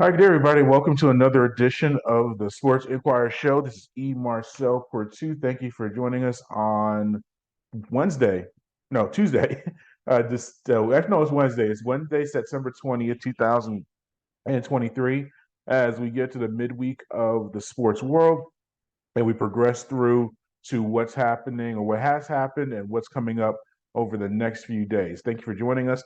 Hi, good day, everybody. Welcome to another edition of the Sports Inquirer Show. This is E. Marcel Portu. Thank you for joining us on Wednesday. No, Tuesday. Actually, no, it's Wednesday. It's Wednesday, September 20th, 2023, as we get to the midweek of the sports world and we progress through to what's happening or what has happened and what's coming up over the next few days. Thank you for joining us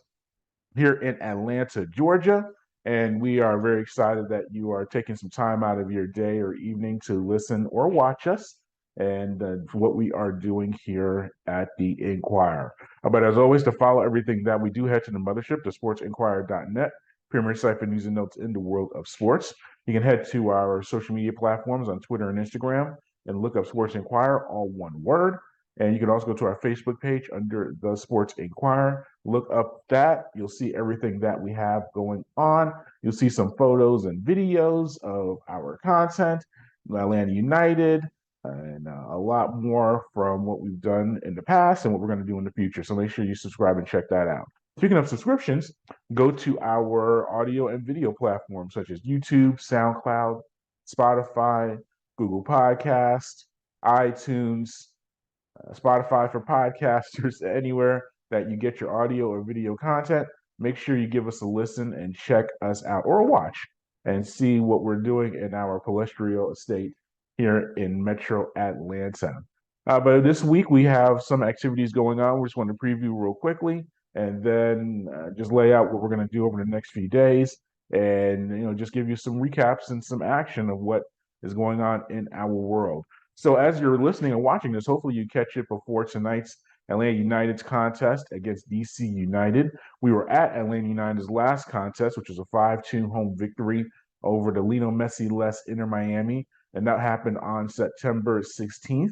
here in Atlanta, Georgia. And we are very excited that you are taking some time out of your day or evening to listen or watch us and what we are doing here at the Inquirer. But as always, to follow everything that we do, head to the mothership, to sportsinquirer.net, premier site for news and notes in the world of sports. You can head to our social media platforms on Twitter and Instagram and look up Sports Inquirer, all one word. And you can also go to our Facebook page under the Sports Inquirer. Look up that. You'll see everything that we have going on. You'll see some photos and videos of our content, Atlanta United, and a lot more from what we've done in the past and what we're going to do in the future. So make sure you subscribe and check that out. Speaking of subscriptions, go to our audio and video platforms such as YouTube, SoundCloud, Spotify, Google Podcast, iTunes, Spotify for podcasters, anywhere that you get your audio or video content. Make sure you give us a listen and check us out or a watch and see what we're doing in our palatial estate here in Metro Atlanta. But this week we have some activities going on. We just want to preview real quickly and then just lay out what we're going to do over the next few days and just give you some recaps and some action of what is going on in our world. So as you're listening and watching this, hopefully you catch it before tonight's Atlanta United's contest against DC United. We were at Atlanta United's last contest, which was a 5-2 home victory over the Lionel Messi-less Inter Miami, and that happened on September 16th.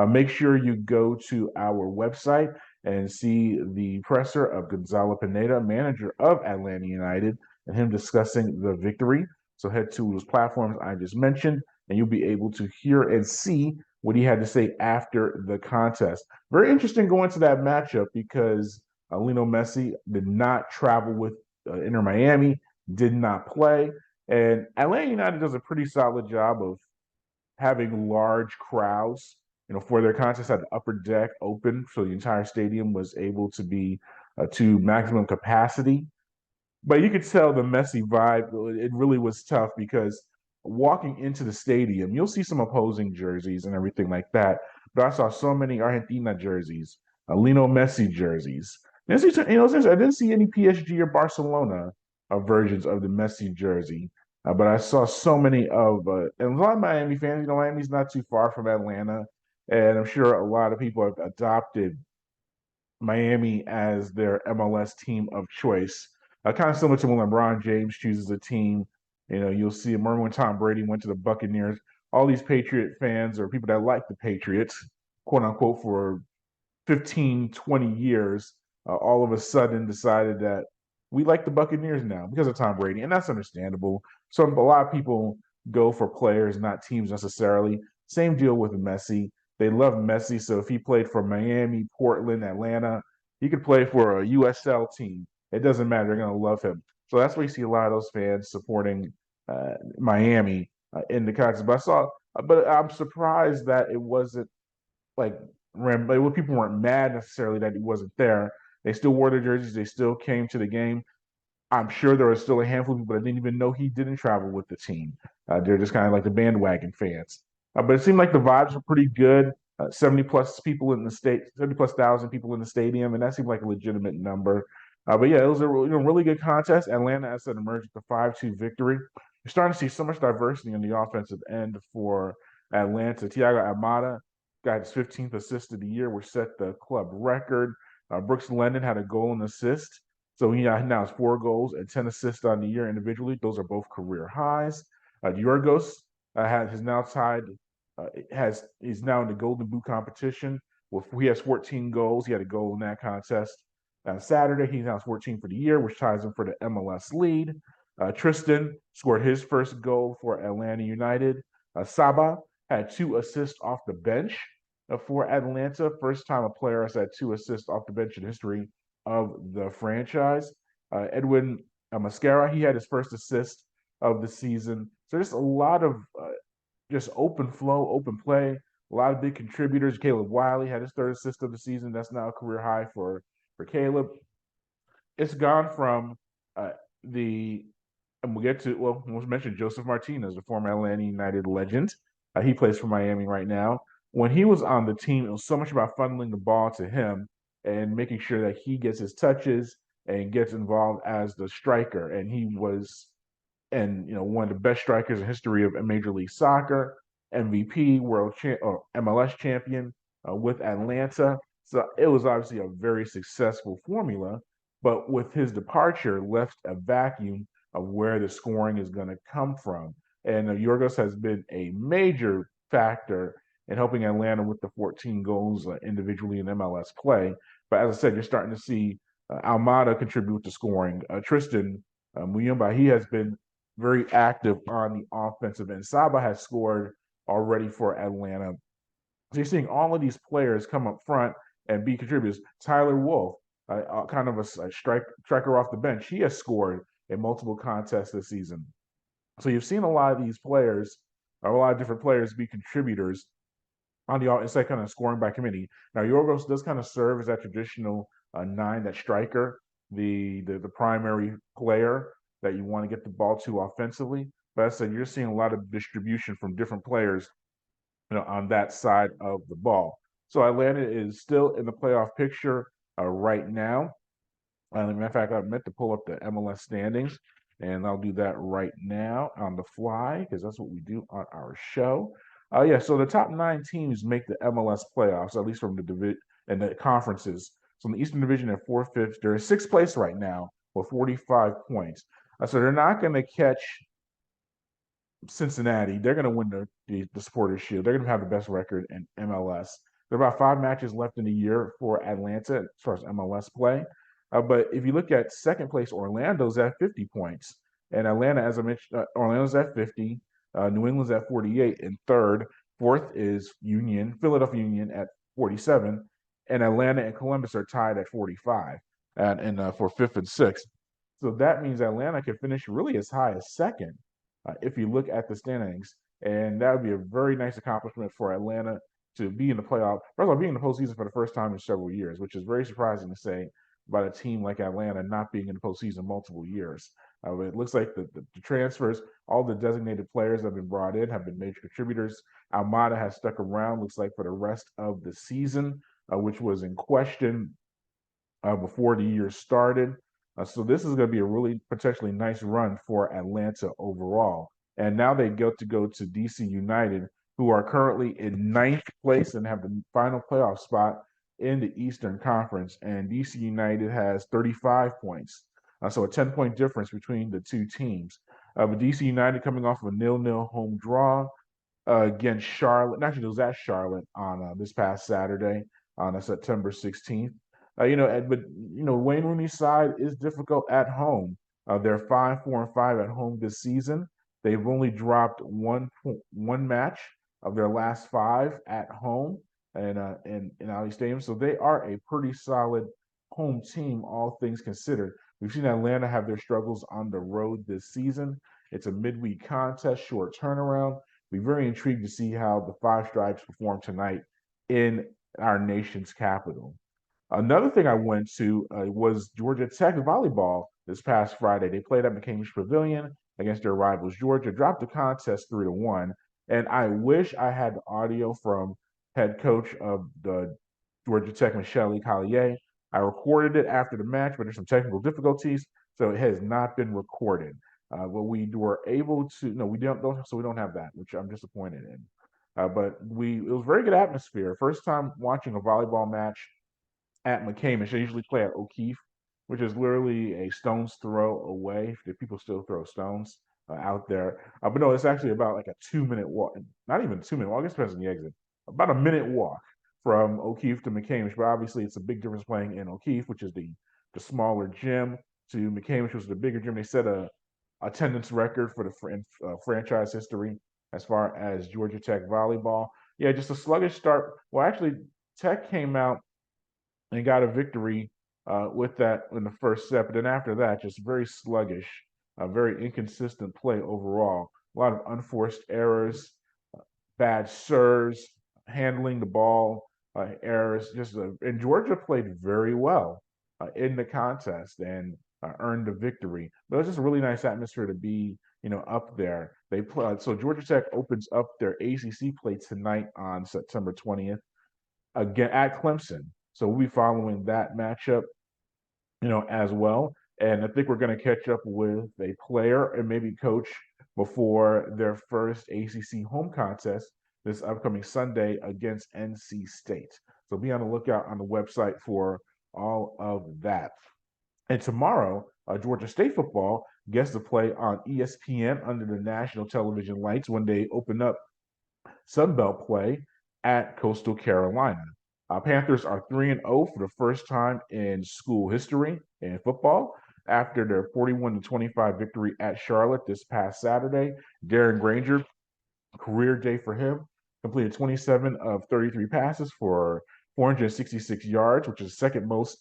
Make sure you go to our website and see the presser of Gonzalo Pineda, manager of Atlanta United, and him discussing the victory. So head to those platforms I just mentioned, and you'll be able to hear and see what he had to say after the contest. Very interesting going to that matchup because Lionel Messi did not travel with Inter Miami, did not play, and Atlanta United does a pretty solid job of having large crowds. For their contest, had the upper deck open, so the entire stadium was able to be to maximum capacity. But you could tell the Messi vibe. It really was tough because walking into the stadium, you'll see some opposing jerseys and everything like that. But I saw so many Argentina jerseys, Lionel Messi jerseys. I didn't see any PSG or Barcelona versions of the Messi jersey. But I saw so many and a lot of Miami fans. Miami's not too far from Atlanta, and I'm sure a lot of people have adopted Miami as their MLS team of choice. Kind of similar to when LeBron James chooses a team. You'll see. Remember when Tom Brady went to the Buccaneers? All these Patriot fans or people that like the Patriots, quote unquote, for 15, 20 years, all of a sudden decided that we like the Buccaneers now because of Tom Brady, and that's understandable. So a lot of people go for players, not teams necessarily. Same deal with Messi. They love Messi, so if he played for Miami, Portland, Atlanta, he could play for a USL team. It doesn't matter; they're going to love him. So that's why you see a lot of those fans supporting Miami in the contest. But I'm surprised that it wasn't like people weren't mad necessarily that he wasn't there. They still wore their jerseys. They still came to the game. I'm sure there was still a handful of people that didn't even know he didn't travel with the team. They're just kind of like the bandwagon fans. But it seemed like the vibes were pretty good. 70 plus people in the state, 70 plus thousand people in the stadium, and that seemed like a legitimate number. But yeah, it was a really good contest. Atlanta, as I said, emerged with a 5-2 victory. You're starting to see so much diversity on the offensive end for Atlanta. Thiago Almada got his 15th assist of the year, which set the club record. Brooks Lennon had a goal and assist. So he now has 4 goals and 10 assists on the year individually. Those are both career highs. Yorgos has now tied, he's now in the Golden Boot competition. He has 14 goals. He had a goal in that contest. Saturday, he now has 14 for the year, which ties him for the MLS lead. Tristan scored his first goal for Atlanta United. Saba had 2 assists off the bench for Atlanta. First time a player has had 2 assists off the bench in history of the franchise. Edwin Mascara, he had his first assist of the season. So just a lot of just open flow, open play. A lot of big contributors. Caleb Wiley had his third assist of the season. That's now a career high for Caleb. It's gone from the and we'll get to we'll mention Joseph Martinez, the former Atlanta United legend. He plays for Miami right now. When he was on the team, it was so much about funneling the ball to him and making sure that he gets his touches and gets involved as the striker. And he was one of the best strikers in history of Major League Soccer, MVP, or MLS champion with Atlanta. So it was obviously a very successful formula, but with his departure, left a vacuum of where the scoring is going to come from. And Yorgos has been a major factor in helping Atlanta with the 14 goals individually in MLS play. But as I said, you're starting to see Almada contribute to scoring. Tristan Muyumba, he has been very active on the offensive end. Saba has scored already for Atlanta. So you're seeing all of these players come up front and be contributors. Tyler Wolf, kind of a striker off the bench, he has scored in multiple contests this season. So you've seen a lot of these players, a lot of different players, be contributors on the it's like kind of scoring by committee. Now Yorgos does kind of serve as that traditional nine, that striker, the primary player that you want to get the ball to offensively. But as I said, you're seeing a lot of distribution from different players, on that side of the ball. So Atlanta is still in the playoff picture right now. As a matter of fact, I meant to pull up the MLS standings, and I'll do that right now on the fly because that's what we do on our show. Yeah, so the top 9 teams make the MLS playoffs, at least from the division and the conferences. So in the Eastern Division at 4th, they're in 6th place right now with 45 points. So they're not going to catch Cincinnati. They're going to win the Supporters Shield. They're going to have the best record in MLS. There are about 5 matches left in the year for Atlanta as far as MLS play. But if you look at second place, Orlando's at 50 points. And Atlanta, as I mentioned, Orlando's at 50. New England's at 48. And third, fourth is Philadelphia Union at 47. And Atlanta and Columbus are tied at 45 and for fifth and sixth. So that means Atlanta could finish really as high as second if you look at the standings. And that would be a very nice accomplishment for Atlanta to be in the playoff. First of all, being in the postseason for the first time in several years, which is very surprising to say about a team like Atlanta not being in the postseason multiple years. It looks like the transfers, all the designated players that have been brought in have been major contributors. Almada has stuck around, looks like, for the rest of the season, which was in question before the year started. So this is going to be a really potentially nice run for Atlanta overall. And now they get to go to DC United, who are currently in 9th place and have the final playoff spot in the Eastern Conference. And DC United has 35 points. So a 10-point difference between the two teams. But DC United coming off of a 0-0 home draw against Charlotte. Actually, it was at Charlotte on this past Saturday on September 16th. But Wayne Rooney's side is difficult at home. They're 5-4-5 at home this season. They've only dropped one match of their last 5 at home and in Ali Stadium. So they are a pretty solid home team, all things considered. We've seen Atlanta have their struggles on the road this season. It's a midweek contest, short turnaround. We're very intrigued to see how the Five Stripes perform tonight in our nation's capital. Another thing I went to was Georgia Tech volleyball this past Friday. They played at McCamish Pavilion against their rivals. Georgia dropped the contest 3-1. And I wish I had the audio from head coach of the Georgia Tech, Michelle Collier. I recorded it after the match, but there's some technical difficulties, so it has not been recorded. But we were able to, no, we don't, so we don't have that, which I'm disappointed in. But it was a very good atmosphere. First time watching a volleyball match at McCamish. They usually play at O'Keefe, which is literally a stone's throw away. If people still throw stones out there. But no, it's actually about like a 2-minute walk. Not even 2-minute walk. I guess it depends on the exit. About a minute walk from O'Keefe to McCamish. But obviously, it's a big difference playing in O'Keefe, which is the smaller gym, to McCamish, which was the bigger gym. They set a attendance record for the franchise history as far as Georgia Tech volleyball. Yeah, just a sluggish start. Well, actually, Tech came out and got a victory with that in the first set. But then after that, just very sluggish very inconsistent play overall. A lot of unforced errors, bad serves, handling the ball, errors. And Georgia played very well in the contest and earned the victory. But it was just a really nice atmosphere to be, up there. They play, so Georgia Tech opens up their ACC play tonight on September 20th again at Clemson. So we'll be following that matchup, as well. And I think we're going to catch up with a player and maybe coach before their first ACC home contest this upcoming Sunday against NC State. So be on the lookout on the website for all of that. And tomorrow, Georgia State football gets to play on ESPN under the national television lights when they open up Sunbelt play at Coastal Carolina. Panthers are 3-0 for the first time in school history in football after their 41-25 victory at Charlotte this past Saturday. Darren Granger, career day for him, completed 27 of 33 passes for 466 yards, which is second most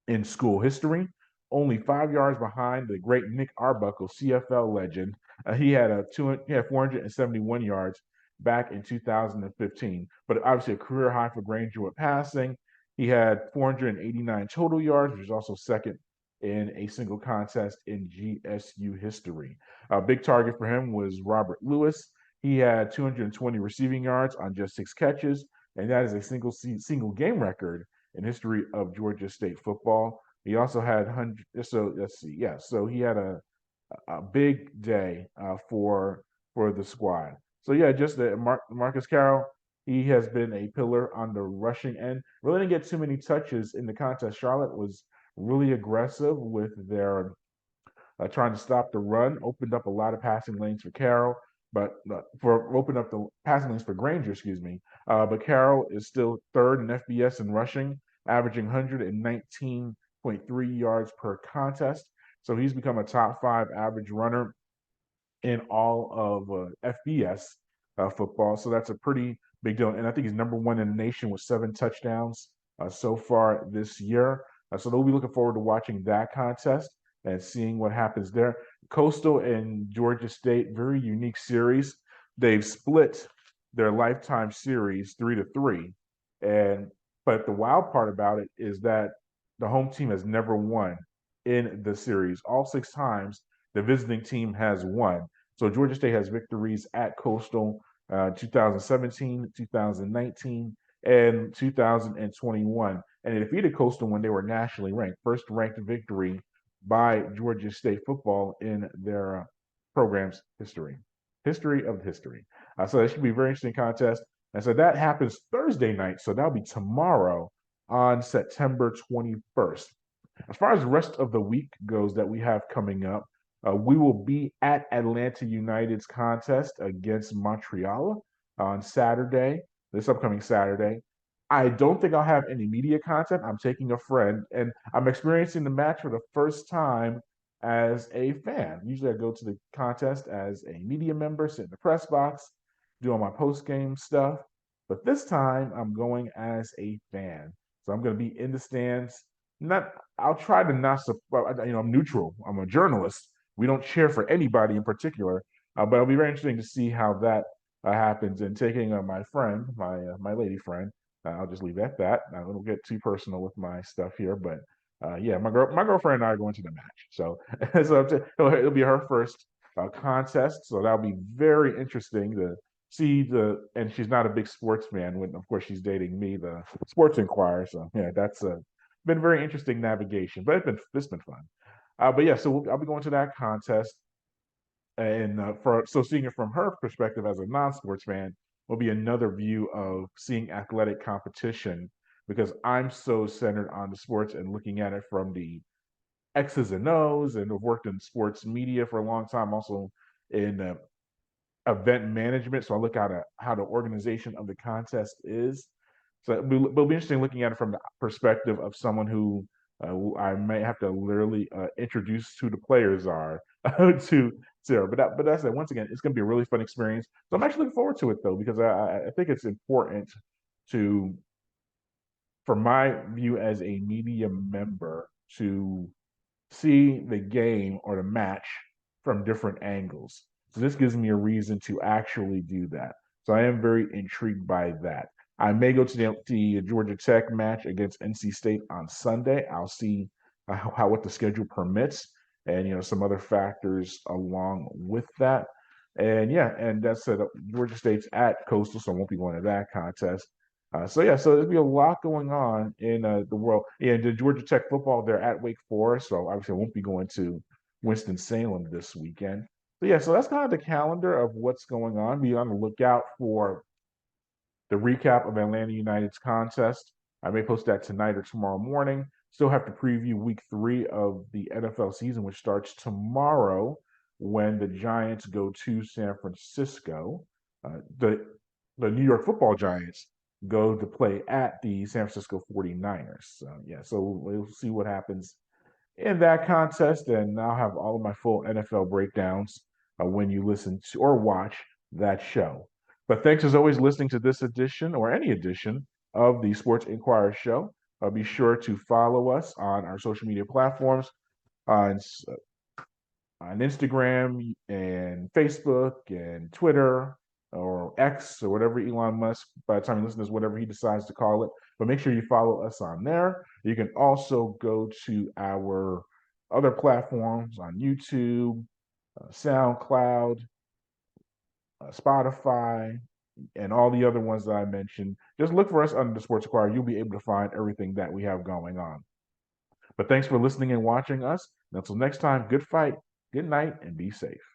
in school history, only 5 yards behind the great Nick Arbuckle, CFL legend. He had 471 yards back in 2015, but obviously a career high for Granger with passing. He had 489 total yards, which is also second in a single contest in GSU history. A big target for him was Robert Lewis. He had 220 receiving yards on just 6 catches, and that is a single game record in history of Georgia State football. He also had 100. So let's see. Yeah, so he had a big day for the squad. So yeah, just Marcus Carroll. He has been a pillar on the rushing end. Really didn't get too many touches in the contest. Charlotte was really aggressive with their trying to stop the run, opened up a lot of passing lanes for Carroll, but for opened up the passing lanes for Granger, excuse me. But Carroll is still third in FBS in rushing, averaging 119.3 yards per contest. So he's become a top 5 average runner in all of FBS football. So that's a pretty big deal. And I think he's number 1 in the nation with 7 touchdowns so far this year. So they'll be looking forward to watching that contest and seeing what happens there. Coastal and Georgia State, very unique series. They've split their lifetime series 3-3. But the wild part about it is that the home team has never won in the series. All 6 times the visiting team has won. So Georgia State has victories at Coastal 2017, 2019, and 2021. And they defeated Coastal when they were nationally ranked. First ranked victory by Georgia State football in their program's history. History of history. So that should be a very interesting contest. And so that happens Thursday night. So that'll be tomorrow on September 21st. As far as the rest of the week goes that we have coming up, we will be at Atlanta United's contest against Montreal on Saturday, this upcoming Saturday. I don't think I'll have any media content. I'm taking a friend, and I'm experiencing the match for the first time as a fan. Usually I go to the contest as a media member, sit in the press box, do all my post-game stuff. But this time I'm going as a fan. So I'm going to be in the stands. I'll try to not, I'm neutral. I'm a journalist. We don't cheer for anybody in particular, but it'll be very interesting to see how that happens. And taking my friend, my lady friend, I'll just leave it at that. I won't get too personal with my stuff here, but yeah, my girlfriend and I are going to the match. So, it'll be her first contest. So that'll be very interesting to see and she's not a big sports fan when, of course, she's dating me, the Sports Inquirer. So yeah, that's been very interesting navigation, but it's been fun. But yeah, so I'll be going to that contest, and seeing it from her perspective as a non-sports fan will be another view of seeing athletic competition, because I'm so centered on the sports and looking at it from the X's and O's, and have worked in sports media for a long time, also in event management. So I look at how the organization of the contest is. So it'll be interesting looking at it from the perspective of someone who I may have to literally introduce who the players are to Sarah. But that's it. Once again, it's going to be a really fun experience. So I'm actually looking forward to it, though, because I think it's important for my view as a media member, to see the game or the match from different angles. So this gives me a reason to actually do that. So I am very intrigued by that. I may go to the Georgia Tech match against NC State on Sunday. I'll see what the schedule permits, and some other factors along with that. And yeah, and that's it. Georgia State's at Coastal, so I won't be going to that contest. So there'll be a lot going on in the world. Yeah, and the Georgia Tech football, they're at Wake Forest, so obviously I won't be going to Winston-Salem this weekend. But yeah, so that's kind of the calendar of what's going on. Be on the lookout for the recap of Atlanta United's contest. I may post that tonight or tomorrow morning. Still have to preview week 3 of the NFL season, which starts tomorrow when the Giants go to San Francisco. The New York Football Giants go to play at the San Francisco 49ers. So we'll see what happens in that contest, and I'll have all of my full NFL breakdowns when you listen to or watch that show. But thanks as always listening to this edition or any edition of the Sports Inquirer Show. Be sure to follow us on our social media platforms on Instagram and Facebook and Twitter or X or whatever Elon Musk, by the time you listen to this, whatever he decides to call it. But make sure you follow us on there. You can also go to our other platforms on YouTube, SoundCloud, Spotify, and all the other ones that I mentioned. Just look for us under the Sports Inquirer. You'll be able to find everything that we have going on. But thanks for listening and watching us. And until next time, good fight, good night, and be safe.